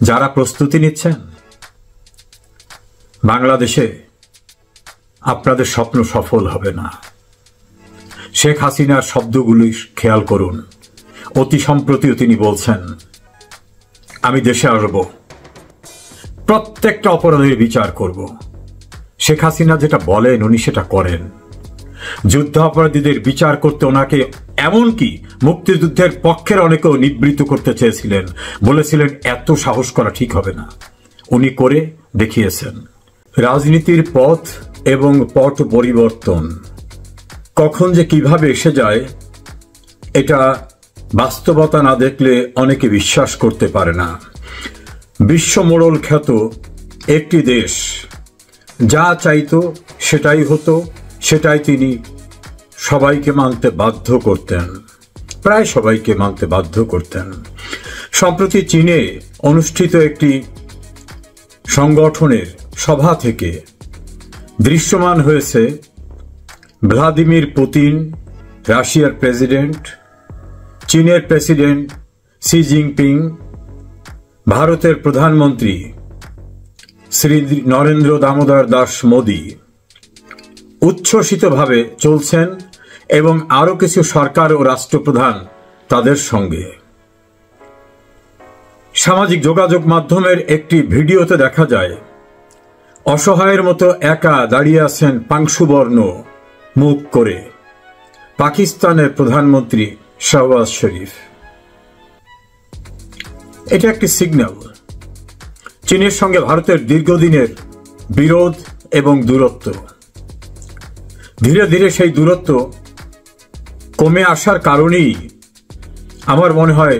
যারা প্রস্তুতি নিচ্ছেন, বাংলাদেশে আপনাদের স্বপ্ন সফল হবে না। শেখ হাসিনার শব্দগুলি খেয়াল করুন। অতি সম্প্রতিও তিনি বলছেন, আমি দেশে আসব, প্রত্যেকটা অপরাধের বিচার করব। শেখ হাসিনা যেটা বলেন উনি সেটা করেন। যুদ্ধাপরাধীদের বিচার করতে ওনাকে এমনকি মুক্তিযুদ্ধের পক্ষের অনেকেও নিবৃত্ত করতে চেয়েছিলেন, বলেছিলেন এত সাহস করা ঠিক হবে না। উনি করে দেখিয়েছেন। রাজনীতির পথ এবং পট পরিবর্তন কখন যে কিভাবে এসে যায় এটা বাস্তবতা না দেখলে অনেকে বিশ্বাস করতে পারে না। বিশ্বমোড়ল খ্যাত একটি দেশ যা চাইতো সেটাই হতো, সেটাই তিনি সবাইকে মানতে বাধ্য করতেন, প্রায় সবাইকে মানতে বাধ্য করতেন। সম্প্রতি চীনে অনুষ্ঠিত একটি সংগঠনের সভা থেকে দৃশ্যমান হয়েছে ভ্লাদিমির পুতিন, রাশিয়ার প্রেসিডেন্ট, চীনের প্রেসিডেন্ট শি জিনপিং, ভারতের প্রধানমন্ত্রী শ্রী নরেন্দ্র দামোদর দাস মোদী উচ্ছ্বসিতভাবে চলছেন এবং আরও কিছু সরকার ও রাষ্ট্রপ্রধান তাদের সঙ্গে। সামাজিক যোগাযোগ মাধ্যমের একটি ভিডিওতে দেখা যায় অসহায়ের মতো একা দাঁড়িয়ে আছেন পাংশুবর্ণ মুখ করে পাকিস্তানের প্রধানমন্ত্রী শাহবাজ শরীফ। এটা একটি সিগন্যাল চীনের সঙ্গে ভারতের দীর্ঘদিনের বিরোধ এবং দূরত্ব। ধীরে ধীরে সেই দূরত্ব কমে আসার কারণেই আমার মনে হয়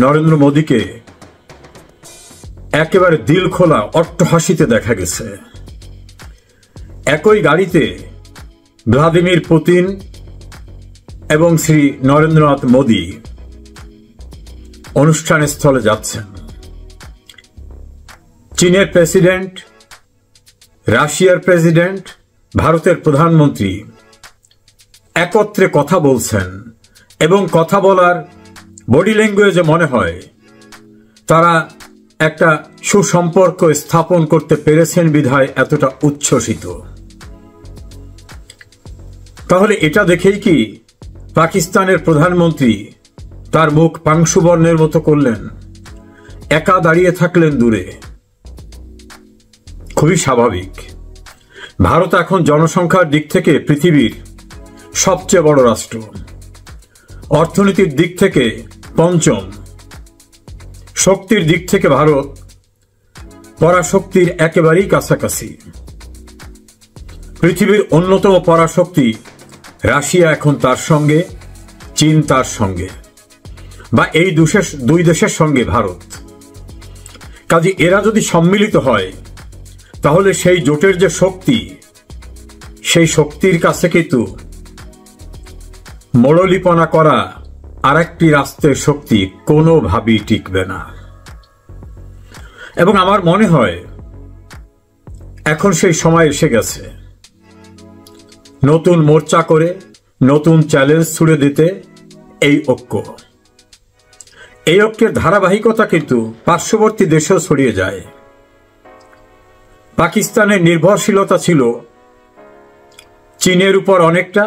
নরেন্দ্র মোদীকে একেবারে দিল খোলা অট্টহাসিতে দেখা গেছে। একই গাড়িতে ভ্লাদিমির পুতিন এবং শ্রী নরেন্দ্রনাথ মোদী অনুষ্ঠান স্থলে যাচ্ছেন। চীনের প্রেসিডেন্ট, রাশিয়ার প্রেসিডেন্ট, ভারতের প্রধানমন্ত্রী একত্রে কথা বলছেন এবং কথা বলার বডি ল্যাঙ্গুয়েজে মনে হয় তারা একটা সুসম্পর্ক স্থাপন করতে পেরেছেন বিধায় এতটা উচ্ছ্বসিত। তাহলে এটা দেখেই কি পাকিস্তানের প্রধানমন্ত্রী তার মুখ পাংশুবর্ণের মতো করলেন, একা দাঁড়িয়ে থাকলেন দূরে? খুবই স্বাভাবিক। ভারত এখন জনসংখ্যার দিক থেকে পৃথিবীর সবচেয়ে বড় রাষ্ট্র, অর্থনীতির দিক থেকে পঞ্চম, শক্তির দিক থেকে ভারত পরাশক্তির একেবারেই কাছাকাছি। পৃথিবীর অন্যতম পরাশক্তি রাশিয়া এখন তার সঙ্গে, চীন তার সঙ্গে, বা এই দুই দেশের সঙ্গে ভারত। কাজে এরা যদি সম্মিলিত হয় তাহলে সেই জোটের যে শক্তি, সেই শক্তির কাছে কিন্তু মোড়লিপনা করা আরেকটি রাষ্ট্রের শক্তি কোনোভাবেই টিকবে না। এবং আমার মনে হয় এখন সেই সময় এসে গেছে নতুন মোর্চা করে নতুন চ্যালেঞ্জ ছুড়ে দিতে এই ঐক্য। এই ঐক্যের ধারাবাহিকতা কিন্তু পার্শ্ববর্তী দেশেও ছড়িয়ে যায়। পাকিস্তানের নির্ভরশীলতা ছিল চীনের উপর অনেকটা,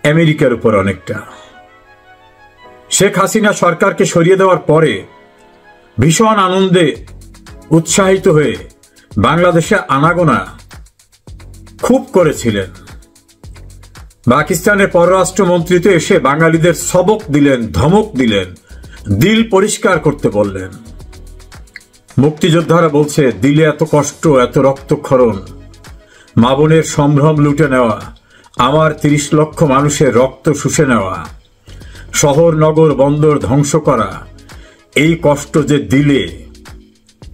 আমেরিকার উপর অনেকটা। শেখ হাসিনা সরকারকে সরিয়ে দেওয়ার পরে ভীষণ আনন্দে উৎসাহিত হয়ে বাংলাদেশে আনাগোনা খুব করেছিলেন। পাকিস্তানের পররাষ্ট্রমন্ত্রী তো এসে বাঙালিদের সবক দিলেন, ধমক দিলেন, দিল পরিষ্কার করতে বললেন। মুক্তিযোদ্ধারা বলছে দিলে এত কষ্ট, এত রক্তক্ষরণ, মা বোনের সম্ভ্রম লুটে নেওয়া, আমার ৩০ লক্ষ মানুষের রক্ত শুষে নেওয়া, শহর নগর বন্দর ধ্বংস করা, এই কষ্ট যে দিলে,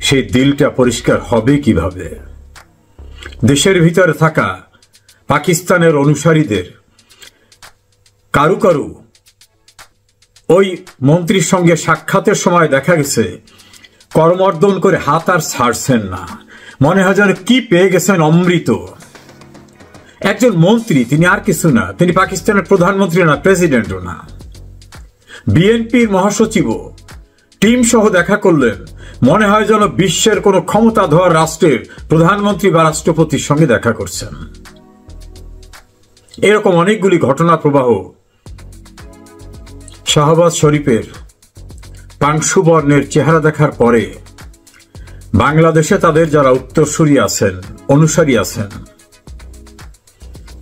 সেই দিলটা পরিষ্কার হবে কিভাবে? দেশের ভিতরে থাকা পাকিস্তানের অনুসারীদের কারু কারু ওই মন্ত্রীর সঙ্গে সাক্ষাতের সময় দেখা গেছে করমর্দন করে হাত আর ছাড়ছেন না। মনে হয় যেন কি পেয়ে গেছেন অমৃত। একজন মন্ত্রী, তিনি আর কিছু না, তিনি পাকিস্তানের প্রধানমন্ত্রী না, প্রেসিডেন্টও না। বিএনপির মহাসচিবও টিম সহ দেখা করলেন, মনে হয় যেন বিশ্বের কোন ক্ষমতাধর রাষ্ট্রের প্রধানমন্ত্রী বা রাষ্ট্রপতির সঙ্গে দেখা করছেন। এরকম অনেকগুলি ঘটনা প্রবাহ শাহবাজ শরীফের পাংশু বর্ণের চেহারা দেখার পরে বাংলাদেশে তাদের যারা উত্তরসূরি আছেন, অনুসারী আছেন,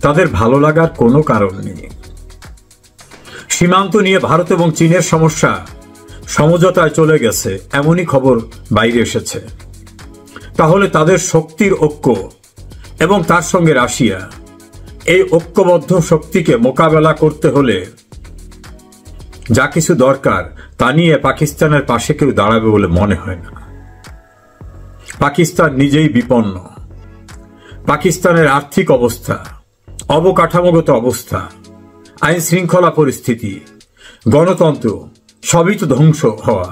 তাদের ভালো লাগার কোনো কারণ নেই। সীমান্ত নিয়ে ভারত এবং চীনের সমস্যা সমঝোতায় চলে গেছে এমনই খবর বাইরে এসেছে। তাহলে তাদের শক্তির ঐক্য এবং তার সঙ্গে রাশিয়া, এই ঐক্যবদ্ধ শক্তিকে মোকাবেলা করতে হলে যা কিছু দরকার তা নিয়ে পাকিস্তানের পাশে কেউ দাঁড়াবে বলে মনে হয় না। পাকিস্তান নিজেই বিপন্ন। পাকিস্তানের আর্থিক অবস্থা, অবকাঠামোগত অবস্থা, আইন শৃঙ্খলা পরিস্থিতি, গণতন্ত্র সবই তো ধ্বংস হওয়া।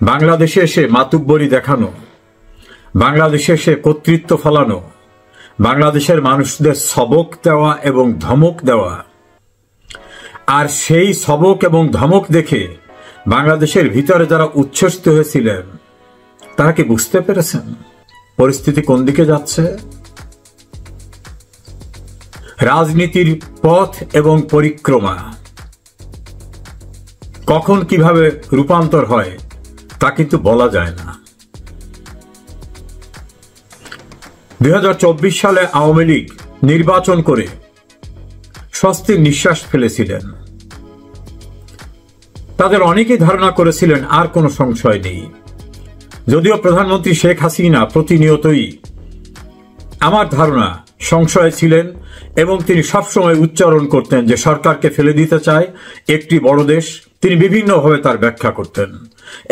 বাংলাদেশে এসে মাতুব্বরি দেখানো, বাংলাদেশে এসে কর্তৃত্ব ফলানো, বাংলাদেশের মানুষদের সবক দেওয়া এবং ধমক দেওয়া, আর সেই সবক এবং ধমক দেখে বাংলাদেশের ভিতরে যারা উচ্ছ্বসিত হয়েছিলেন তারা কি বুঝতে পেরেছেন পরিস্থিতি কোন দিকে যাচ্ছে? রাজনীতির পথ এবং পরিক্রমা কখন কিভাবে রূপান্তর হয় তা কিন্তু বলা যায় না। 2024 সালে আওয়ামী লীগ নির্বাচন করে স্বস্তির নিঃশ্বাস ফেলেছিলেন। তাদের অনেকেই ধারণা করেছিলেন আর কোনো সংশয় নেই। যদিও প্রধানমন্ত্রী শেখ হাসিনা প্রতিনিয়তই আমার ধারণা সংশয়ে ছিলেন এবং তিনি সবসময় উচ্চারণ করতেন যে সরকারকে ফেলে দিতে চায় একটি বড় দেশ। তিনি বিভিন্নভাবে তার ব্যাখ্যা করতেন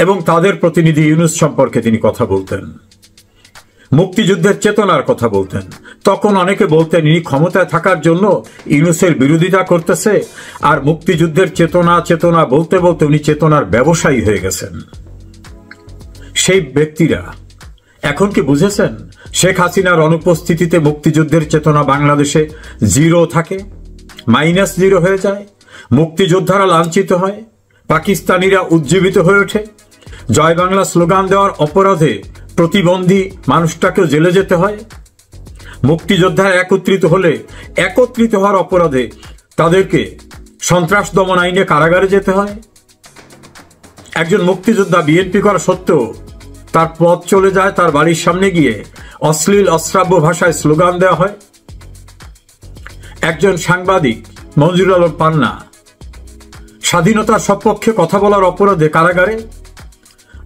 এবং তাদের প্রতিনিধি ইউনূস সম্পর্কে তিনি কথা বলতেন, মুক্তিযুদ্ধের চেতনার কথা বলতেন। তখন অনেকে বলতেন ইনি ক্ষমতায় থাকার জন্য ইউনূসের বিরোধিতা করতেছে, আর মুক্তিযুদ্ধের চেতনা চেতনা বলতে বলতে উনি চেতনার ব্যবসায়ী হয়ে গেছেন। সেই ব্যক্তিরা এখন কি বুঝেছেন শেখ হাসিনার অনুপস্থিতিতে মুক্তিযুদ্ধের চেতনা বাংলাদেশে জিরো থাকে, -0 হয়ে যায়, মুক্তিযোদ্ধারা লাঞ্ছিত হয়, পাকিস্তানিরা উজ্জীবিত হয়ে ওঠে, জয় বাংলা স্লোগান দেওয়ার অপরাধে প্রতিবন্ধী মানুষটাকেও জেলে যেতে হয়, মুক্তিযোদ্ধারা একত্রিত হলে একত্রিত হওয়ার অপরাধে তাদেরকে সন্ত্রাস দমন আইনে কারাগারে যেতে হয়। একজন মুক্তিযোদ্ধা বিএনপি করা সত্ত্বেও তার পথ চলে যায়, তার বাড়ির সামনে গিয়ে অশ্লীল অশ্রাব্য ভাষায় স্লোগান দেওয়া হয়। একজন সাংবাদিক মঞ্জুরুল আলম পান্না স্বাধীনতার সপক্ষে কথা বলার অপরাধে কারাগারে,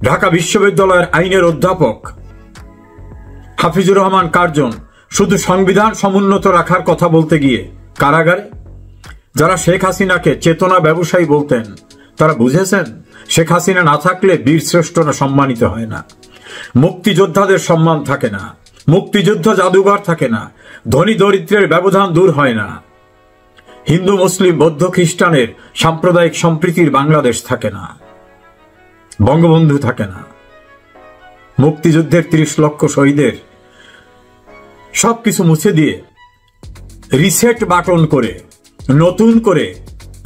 ঢাকা বিশ্ববিদ্যালয়ের আইনের অধ্যাপক হাফিজুর রহমান কার্জন শুধু সংবিধান সমুন্নত রাখার কথা বলতে গিয়ে কারাগারে। যারা শেখ হাসিনাকে চেতনা ব্যবসায়ী বলতেন তারা বুঝেছেন শেখ হাসিনা না থাকলে বীর শ্রেষ্ঠরা সম্মানিত হয় না, মুক্তিযোদ্ধাদের সম্মান থাকে না, মুক্তিযুদ্ধ জাদুঘর থাকে না, ধনী দরিদ্রের ব্যবধান দূর হয় না, হিন্দু মুসলিম বৌদ্ধ খ্রিস্টানের সাম্প্রদায়িক সম্প্রীতির বাংলাদেশ থাকে না, বঙ্গবন্ধু থাকে না, মুক্তিযুদ্ধের 30 লক্ষ শহীদের সবকিছু মুছে দিয়ে রিসেট বাটন করে নতুন করে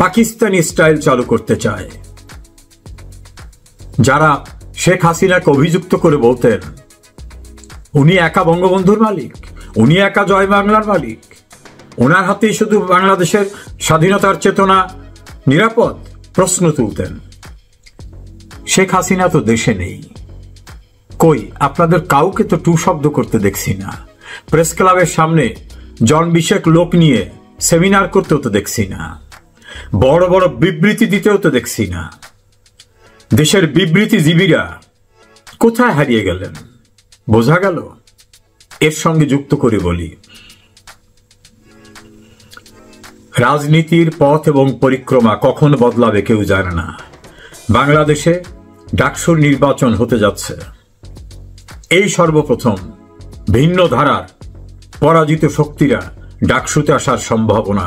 পাকিস্তানি স্টাইল চালু করতে চায়। যারা শেখ হাসিনাকে অভিযুক্ত করে বলতেন উনি একা বঙ্গবন্ধুর মালিক, উনি একা জয় বাংলার মালিক, ওনার হাতেই শুধু বাংলাদেশের স্বাধীনতার চেতনা নিরাপদ, প্রশ্ন তুলতেন। শেখ হাসিনা তো দেশে নেই, কই আপনাদের কাউকে তো টু শব্দ করতে দেখছি না, প্রেস ক্লাবের সামনে জন 20 লোক নিয়ে সেমিনার করতেও তো দেখছি না, বড় বড় বিবৃতি দিতেও তো দেখছি না। দেশের বিবৃতিজীবীরা কোথায় হারিয়ে গেলেন? বোঝা গেল। এর সঙ্গে যুক্ত করে বলি, রাজনীতির পথ এবং পরিক্রমা কখন বদলাবে কেউ জানে না। বাংলাদেশে ডাকসুর নির্বাচন হতে যাচ্ছে। এই সর্বপ্রথম ভিন্ন ধারার পরাজিত শক্তিরা ডাকসুতে আসার সম্ভাবনা।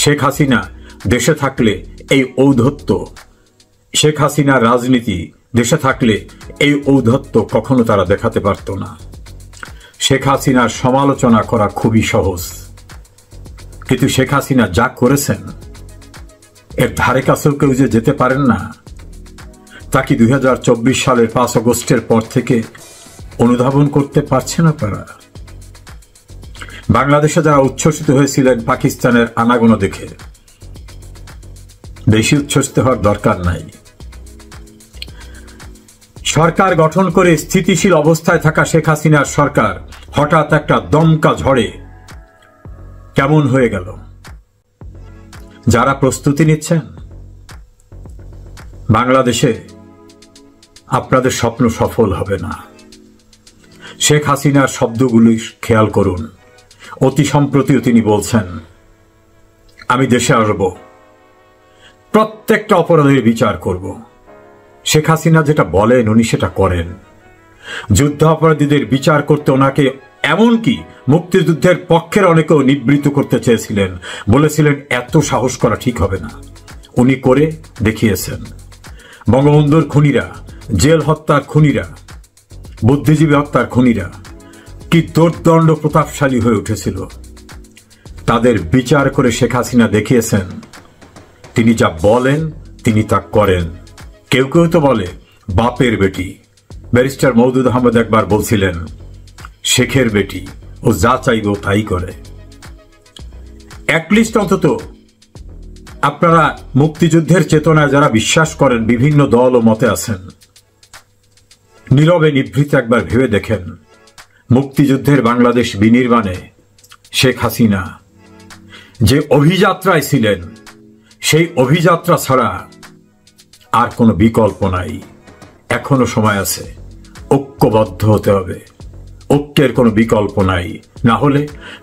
শেখ হাসিনা দেশে থাকলে এই ঔদ্ধত্য, শেখ হাসিনার রাজনীতি দেশে থাকলে এই ঔদ্ধত্য কখনো তারা দেখাতে পারত না। শেখ হাসিনার সমালোচনা করা খুবই সহজ, কিন্তু শেখ হাসিনা যা করেছেন এর ধারে কাছেও কেউ যে যেতে পারেন না তা কি 2024 সালের 5 আগস্টের পর থেকে অনুধাবন করতে পারছেন আপনারা? বাংলাদেশে যারা উচ্ছ্বসিত হয়েছিলেন পাকিস্তানের আনাগোনা দেখে, বেশি উচ্ছ্বসিত হওয়ার দরকার নাই। সরকার গঠন করে স্থিতিশীল অবস্থায় থাকা শেখ হাসিনার সরকার হঠাৎ একটা দমকা ঝড়ে কেমন হয়ে গেল। যারা প্রস্তুতি নিচ্ছেন, বাংলাদেশে আপনাদের স্বপ্ন সফল হবে না। শেখ হাসিনার শব্দগুলি খেয়াল করুন। অতি সম্প্রতিও তিনি বলছেন, আমি দেশে আসব, প্রত্যেকটা অপরাধের বিচার করব। শেখ হাসিনা যেটা বলেন উনি সেটা করেন। যুদ্ধাপরাধীদের বিচার করতে ওনাকে এমনকি মুক্তিযুদ্ধের পক্ষের অনেকেও নিবৃত্ত করতে চেয়েছিলেন, বলেছিলেন এত সাহস করা ঠিক হবে না। উনি করে দেখিয়েছেন। বঙ্গবন্ধুর খুনিরা, জেল হত্যার খুনিরা, বুদ্ধিজীবী হত্যার খুনিরা কি দুর্দণ্ড প্রতাপশালী হয়ে উঠেছিল, তাদের বিচার করে শেখ হাসিনা দেখিয়েছেন তিনি যা বলেন তিনি তা করেন। কেউ কেউ তো বলে বাপের বেটি। ব্যারিস্টার মওদুদ আহমেদ একবার বলছিলেন, শেখের বেটি, ও যা চাইব তাই করে। অ্যাটলিস্ট অন্তত আপনারা মুক্তিযুদ্ধের চেতনায় যারা বিশ্বাস করেন, বিভিন্ন দল ও মতে আছেন, নীরবে নিভৃতে একবার ভেবে দেখেন, মুক্তিযুদ্ধের বাংলাদেশ বিনির্মাণে শেখ হাসিনা যে অভিযাত্রায় ছিলেন, সেই অভিযাত্রা ছাড়া আর কোনো বিকল্প নাই। এখনো সময় আছে, ঐক্যবদ্ধ হতে হবে। ঐক্যের কোনো বিকল্প নাই, না হলে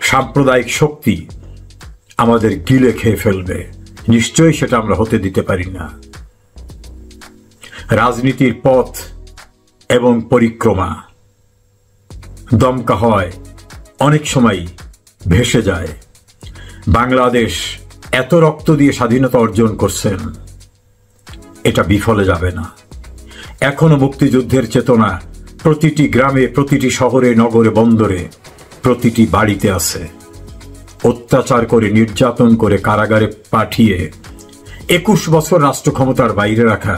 সাম্প্রদায়িক শক্তি আমাদের গিলে খেয়ে ফেলবে। নিশ্চয়ই সেটা আমরা হতে দিতে পারি না। রাজনীতির পথ এবং পরিক্রমা দমকা হয়, অনেক সময় ভেসে যায়। বাংলাদেশ এত রক্ত দিয়ে স্বাধীনতা অর্জন করছেন, এটা বিফলে যাবে না। এখনো মুক্তিযুদ্ধের চেতনা প্রতিটি গ্রামে, প্রতিটি শহরে, নগরে, বন্দরে, প্রতিটি বাড়িতে আছে। অত্যাচার করে, নির্যাতন করে, কারাগারে পাঠিয়ে 21 বছর রাষ্ট্র ক্ষমতার বাইরে রাখা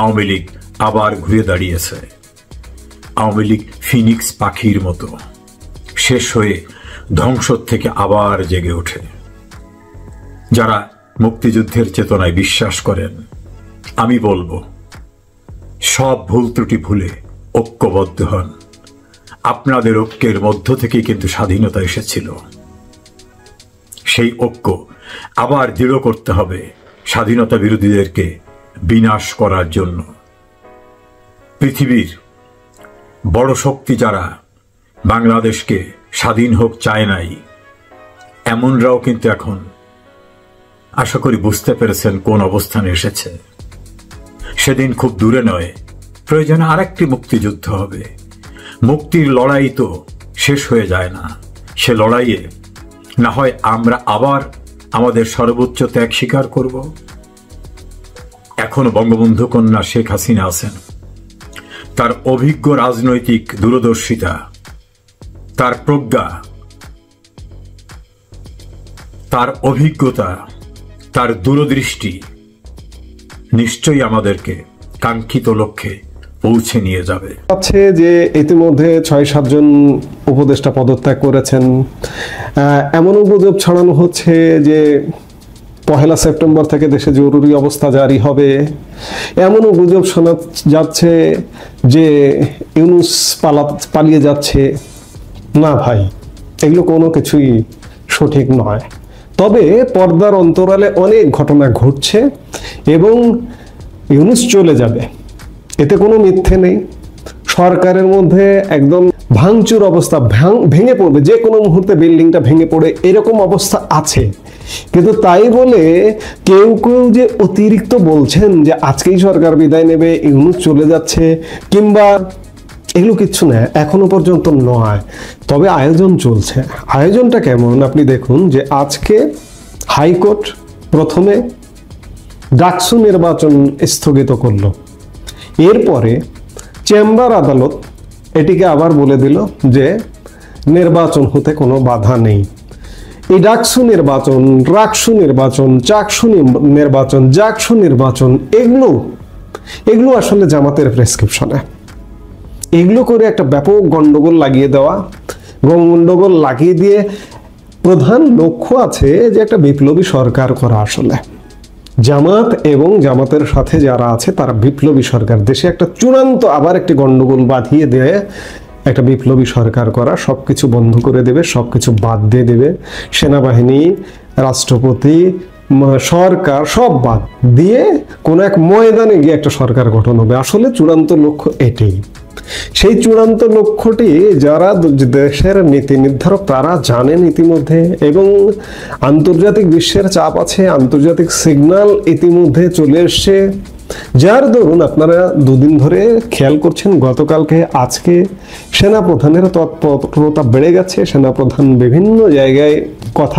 আওয়ামী লীগ আবার ঘুরে দাঁড়িয়েছে। আওয়ামী লীগ ফিনিক্স পাখির মতো শেষ হয়ে ধ্বংস থেকে আবার জেগে ওঠে। যারা মুক্তিযুদ্ধের চেতনায় বিশ্বাস করেন, আমি বলবো, সব ভুল ত্রুটি ভুলে ঐক্যবদ্ধ হন। আপনাদের ঐক্যের মধ্য থেকেই কিন্তু স্বাধীনতা এসেছিল। সেই ঐক্য আবার দৃঢ় করতে হবে স্বাধীনতা বিরোধীদেরকে বিনাশ করার জন্য। পৃথিবীর বড় শক্তি যারা বাংলাদেশকে স্বাধীন হোক চায় নাই, এমনরাও কিন্তু এখন আশা করি বুঝতে পেরেছেন কোন অবস্থানে এসেছে। সেদিন খুব দূরে নয়, প্রয়োজনে আরেকটি মুক্তিযুদ্ধ হবে। মুক্তির লড়াই তো শেষ হয়ে যায় না। সে লড়াইয়ে না হয় আমরা আবার আমাদের সর্বোচ্চ ত্যাগ স্বীকার করব। এখনো বঙ্গবন্ধু কন্যা শেখ হাসিনা আছেন। তার অভিজ্ঞ রাজনৈতিক দূরদর্শিতা, তার প্রজ্ঞা, তার অভিজ্ঞতা, তার দূরদৃষ্টি নিশ্চয়ই আমাদেরকে কাঙ্ক্ষিত লক্ষ্যে পৌঁছে নিয়ে যাবে। আছে যে ইতিমধ্যে 6-7 জন উপদেষ্টা পদত্যাগ করেছেন। এমন গুজব ছড়ানো হচ্ছে যে 1 সেপ্টেম্বর থেকে দেশে জরুরি অবস্থা জারি হবে। এমনও গুজব শোনা যাচ্ছে যে ইউনূস পালিয়ে যাচ্ছে। না ভাই, এগুলো কোনো কিছুই সঠিক নয়। তবে পর্দার অন্তরালে অনেক ঘটনা ঘটছে এবং ইউনূস চলে যাবে, এতে কোনো মিথ্যে নেই। সরকারের মধ্যে একদম ভাঙচুর অবস্থা, ভেঙে পড়বে, যে কোনো মুহূর্তে বিল্ডিংটা ভেঙে পড়ে এরকম অবস্থা আছে। কিন্তু তাই বলে কেউ কেউ যে অতিরিক্ত বলছেন যে আজকেই সরকার বিদায় নেবে, ইউনূস চলে যাচ্ছে, কিংবা এগুলো কিচ্ছু না, এখনো পর্যন্ত নয়। তবে আয়োজন চলছে। আয়োজনটা কেমন আপনি দেখুন যে আজকে হাইকোর্ট প্রথমে ডাকসু নির্বাচন স্থগিত করলো, এরপরে চেম্বার আদালত এটিকে আবার বলে দিল যে নির্বাচন হতে কোনো বাধা নেই। এই ডাকসু নির্বাচন, রাকসু নির্বাচন, চাকসু নির্বাচন, জাকসু নির্বাচন, এগুলো আসলে জামাতের প্রেসক্রিপশনে। এগুলো করে একটা ব্যাপক গন্ডগোল লাগিয়ে দেওয়া, গন্ডগোল লাগিয়ে দিয়ে প্রধান লক্ষ্য আছে যে একটা বিপ্লবী সরকার করা। আসলে জামাত এবং জামাতের সাথে যারা আছে তারা বিপ্লবী সরকার, দেশে একটা চূড়ান্ত আবার একটি গন্ডগোল বাঁধিয়ে দিয়ে একটা বিপ্লবী সরকার করা, সবকিছু বন্ধ করে দেবে, সবকিছু বাদ দিয়ে দেবে, সেনাবাহিনী, রাষ্ট্রপতি, সরকার সব বাদ দিয়ে কোন এক ময়দানে গিয়ে একটা সরকার গঠন হবে। আসলে চূড়ান্ত লক্ষ্য এটাই। সেই চূড়ান্ত লক্ষ্যটি যারা দেশের নীতি নির্ধারক তারা জানেন ইতিমধ্যে, এবং আন্তর্জাতিক বিশ্বের চাপ আছে, আন্তর্জাতিক সিগন্যাল ইতিমধ্যে চলে এসছে, যার দরুন আপনারা দুদিন ধরে খেয়াল করছেন গতকালকে আজকে সেনাপ্রধানের তৎপরতা বেড়ে গেছে। সেনাপ্রধান বিভিন্ন জায়গায় কথা